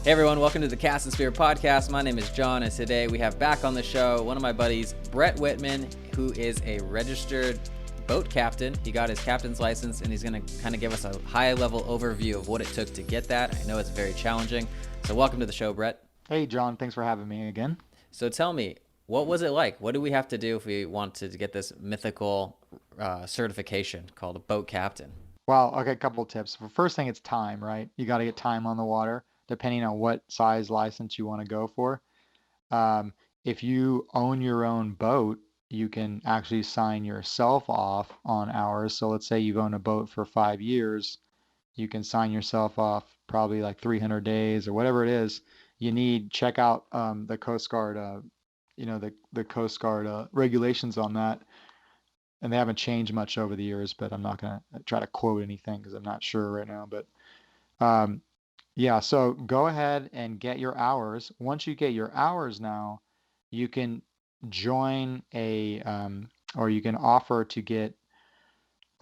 Hey everyone, welcome to the Cast and Spear podcast. My name is John, and today we have back on the show one of my buddies, Brett Whitman, who is a registered boat captain. He got his captain's license, and he's going to kind of give us a high-level overview of what it took to get that. I know it's very challenging. So welcome to the show, Brett. Hey, John, thanks for having me again. So tell me, what was it like? What do we have to do if we want to get this mythical certification called a boat captain? Well, okay, a couple of tips. The first thing, it's time, right? You got to get time on the water, depending on what size license you want to go for. Um, if you own your own boat, you can actually sign yourself off on hours. So let's say you've owned a boat for 5 years, you can sign yourself off probably like 300 days or whatever it is. You need check out the Coast Guard, the Coast Guard regulations on that, and they haven't changed much over the years, but I'm not going to try to quote anything because I'm not sure right now. But um, yeah, so go ahead and get your hours. Once you get your hours now, you can join or you can offer to get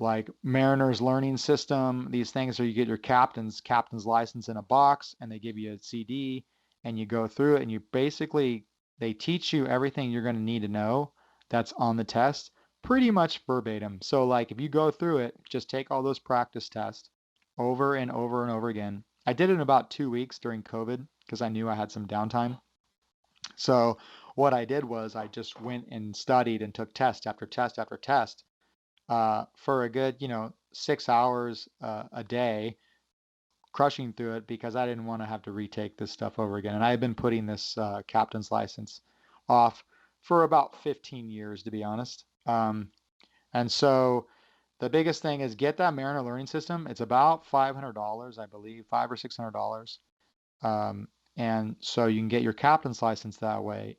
like Mariner's Learning System, these things, or you get your captain's license in a box, and they give you a CD, and you go through it, and they teach you everything you're going to need to know that's on the test, pretty much verbatim. So like if you go through it, just take all those practice tests over and over and over again. I did it in about 2 weeks during COVID because I knew I had some downtime. So what I did was I just went and studied and took test after test after test for a good, 6 hours a day, crushing through it because I didn't want to have to retake this stuff over again. And I had been putting this captain's license off for about 15 years, to be honest. And so the biggest thing is get that Mariner Learning System. It's about $500, I believe, $500 or $600. And so you can get your captain's license that way.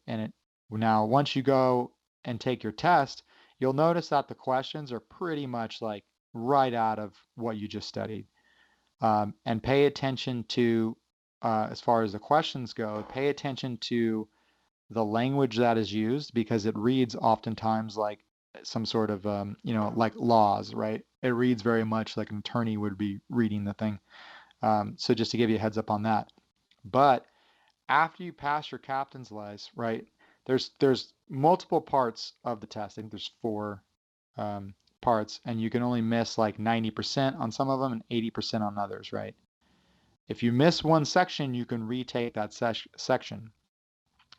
Now, once you go and take your test, you'll notice that the questions are pretty much like right out of what you just studied. And pay attention to, as far as the questions go, pay attention to the language that is used because it reads oftentimes like some sort of, like laws, right? It reads very much like an attorney would be reading the thing. So just to give you a heads up on that. But after you pass your captain's license, right, there's multiple parts of the test. I think there's four parts, and you can only miss like 90% on some of them and 80% on others, right? If you miss one section, you can retake that section.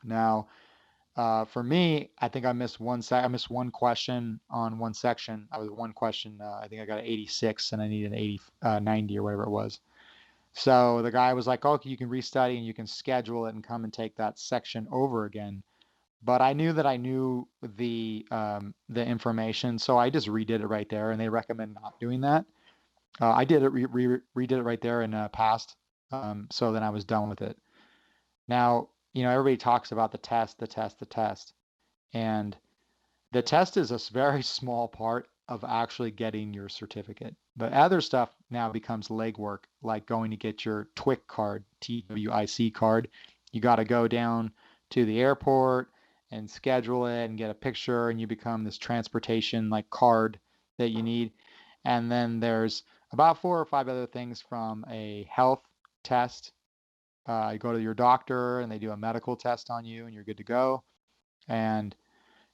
Now, for me, I think I missed I missed one question on one section. I was one question. I think I got an 86, and I needed an 90 or whatever it was. So the guy was like, "Okay, you can restudy and you can schedule it and come and take that section over again." But I knew that I knew the information, so I just redid it right there, and they recommend not doing that. I did it, redid it right there and passed. So then I was done with it. Now, everybody talks about the test, the test, the test, and the test is a very small part of actually getting your certificate. The other stuff now becomes legwork, like going to get your TWIC card, TWIC card. You got to go down to the airport and schedule it and get a picture, and you become this transportation like card that you need. And then there's about 4 or 5 other things from a health test. You go to your doctor and they do a medical test on you, and you're good to go. And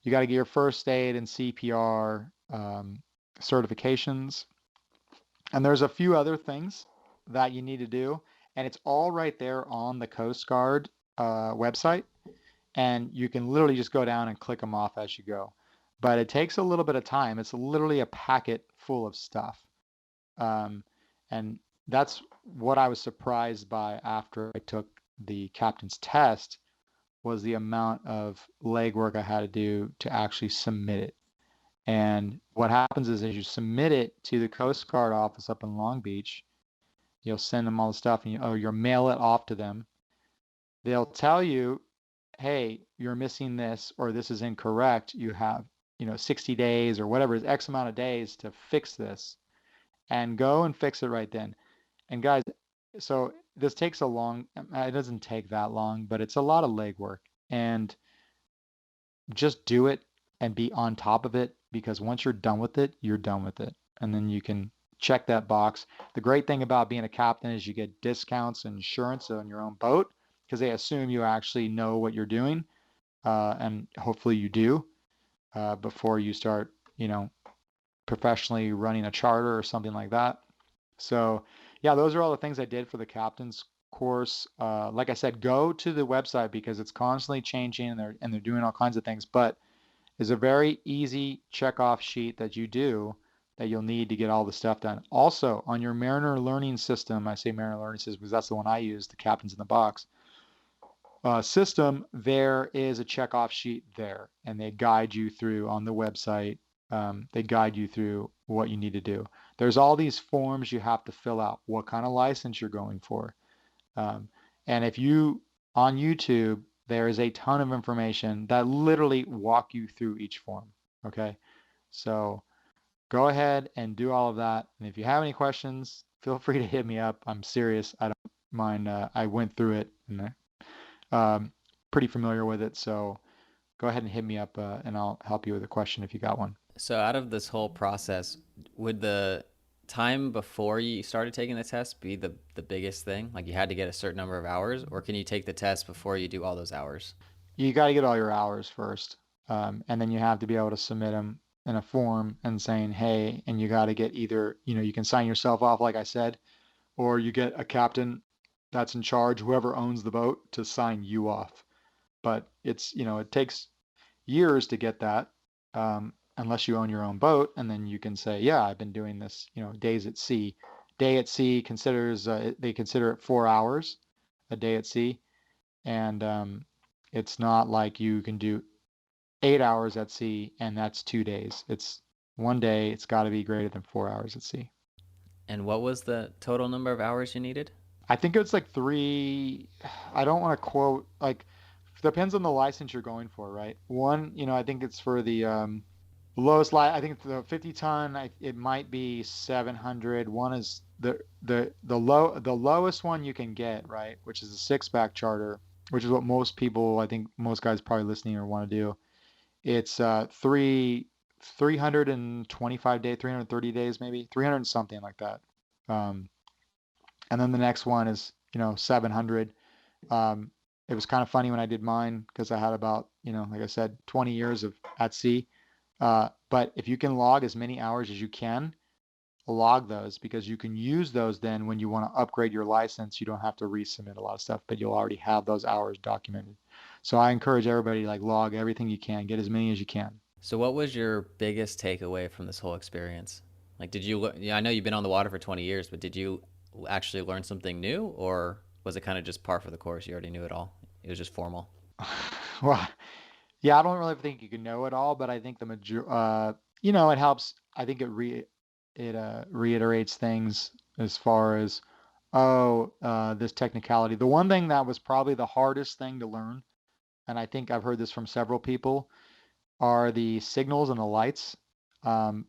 you got to get your first aid and CPR certifications. And there's a few other things that you need to do. And it's all right there on the Coast Guard website. And you can literally just go down and click them off as you go. But it takes a little bit of time. It's literally a packet full of stuff. And that's what I was surprised by after I took the captain's test was the amount of legwork I had to do to actually submit it. And what happens is as you submit it to the Coast Guard office up in Long Beach, you'll send them all the stuff and you'll mail it off to them. They'll tell you, hey, you're missing this or this is incorrect. You have, 60 days or whatever is X amount of days to fix this, and go and fix it right then. And guys, so this takes it doesn't take that long, but it's a lot of legwork. And just do it and be on top of it because once you're done with it, you're done with it. And then you can check that box. The great thing about being a captain is you get discounts and insurance on your own boat because they assume you actually know what you're doing, and hopefully you do before you start, professionally running a charter or something like that. So, yeah, those are all the things I did for the captain's course. Like I said, go to the website because it's constantly changing and they're doing all kinds of things. But is a very easy check off sheet that you do that you'll need to get all the stuff done. Also, on your Mariner Learning System, I say Mariner Learning System because that's the one I use, the Captains in the Box system, there is a check off sheet there, and they guide you through on the website. They guide you through what you need to do. There's all these forms you have to fill out, what kind of license you're going for. Um, and if you, on YouTube, there is a ton of information that literally walk you through each form. Okay. So go ahead and do all of that. And if you have any questions, feel free to hit me up. I'm serious. I don't mind. I went through it and pretty familiar with it. So go ahead and hit me up and I'll help you with a question if you got one. So out of this whole process, would the time before you started taking the test be the biggest thing? Like you had to get a certain number of hours, or can you take the test before you do all those hours? You got to get all your hours first. And then you have to be able to submit them in a form and saying, hey, and you got to get either, you can sign yourself off, like I said, or you get a captain that's in charge, whoever owns the boat, to sign you off. But it takes years to get that, unless you own your own boat, and then you can say, yeah, I've been doing this, days at sea. Day at sea they consider it 4 hours a day at sea, and it's not like you can do 8 hours at sea and that's 2 days. It's one day. It's got to be greater than 4 hours at sea. And what was the total number of hours you needed? I think it's like three. I don't want to quote, like, depends on the license you're going for, right? One, I think it's for the lowest I think the 50 ton. It might be 700. One is the lowest one you can get, right? Which is a six pack charter, which is what most people, I think most guys probably listening or want to do. It's 325 day, 330 days, maybe 300 and something like that. Um, and then the next one is 700. Um, it was kind of funny when I did mine because I had about like I said 20 years of at sea. But if you can log as many hours as you can, log those because you can use those then when you want to upgrade your license. You don't have to resubmit a lot of stuff, but you'll already have those hours documented. So I encourage everybody to like log everything you can, get as many as you can. So what was your biggest takeaway from this whole experience? Like, did you? Yeah, I know you've been on the water for 20 years, but did you actually learn something new, or was it kind of just par for the course? You already knew it all. It was just formal. Well, yeah, I don't really think you can know it all, but I think it helps. I think it reiterates things as far as this technicality. The one thing that was probably the hardest thing to learn, and I think I've heard this from several people, are the signals and the lights,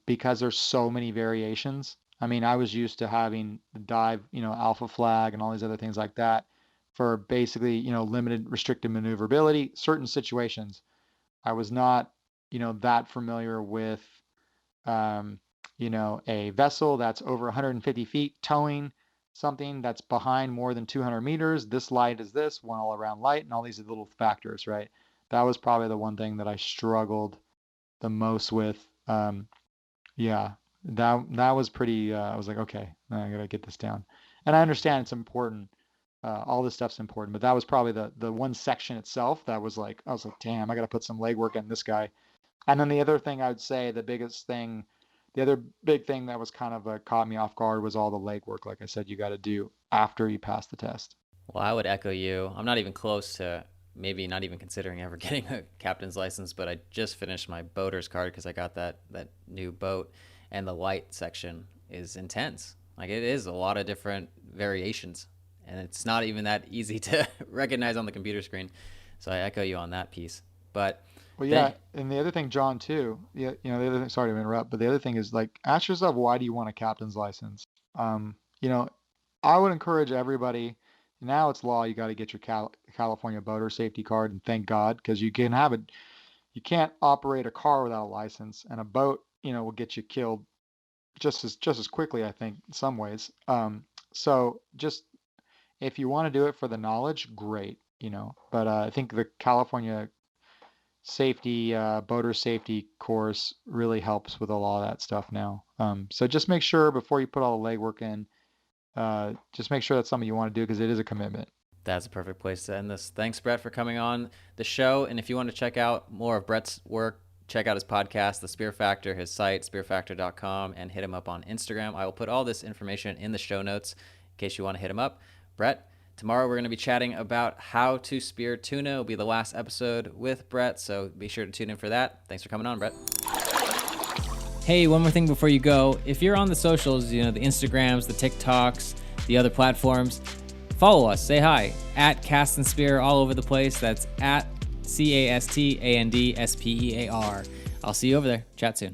because there's so many variations. I mean, I was used to having the dive, alpha flag and all these other things like that for basically, limited restricted maneuverability, certain situations. I was not, that familiar with, um, a vessel that's over 150 feet towing something that's behind more than 200 meters. This light is this one all around light and all these little factors, right? That was probably the one thing that I struggled the most with. Yeah, that was pretty. I was like, okay, I gotta get this down, and I understand it's important. All this stuff's important, but that was probably the one section itself that was like, I was like, damn, I gotta put some legwork in this guy. And then the other thing I would say, the other big thing that was kind of caught me off guard was all the legwork. Like I said, you got to do after you pass the test. Well, I would echo you. I'm not even close to maybe not even considering ever getting a captain's license, but I just finished my boater's card because I got that new boat, and the light section is intense. Like it is a lot of different variations, and it's not even that easy to recognize on the computer screen. So I echo you on that piece. But Well, then, yeah, and the other thing, John, too. Yeah, the other thing. Sorry to interrupt, but the other thing is like, ask yourself, why do you want a captain's license? Um, you know, I would encourage everybody. Now it's law. You got to get your California boater safety card, and thank God, because you can have it. You can't operate a car without a license, and a boat, will get you killed just as quickly, I think, in some ways. So just if you want to do it for the knowledge, great, But I think the California safety boater safety course really helps with a lot of that stuff now. So just make sure before you put all the legwork in, just make sure that's something you want to do because it is a commitment. That's a perfect place to end this. Thanks, Brett, for coming on the show. And if you want to check out more of Brett's work, check out his podcast, The Spear Factor, his site, spearfactor.com, and hit him up on Instagram. I will put all this information in the show notes in case you want to hit him up. Brett, tomorrow we're going to be chatting about how to spear tuna. It'll be the last episode with Brett, so be sure to tune in for that. Thanks for coming on, Brett. Hey, one more thing before you go. If you're on the socials, the Instagrams, the TikToks, the other platforms, follow us. Say hi. At Cast and Spear all over the place. That's at CASTANDSPEAR. I'll see you over there. Chat soon.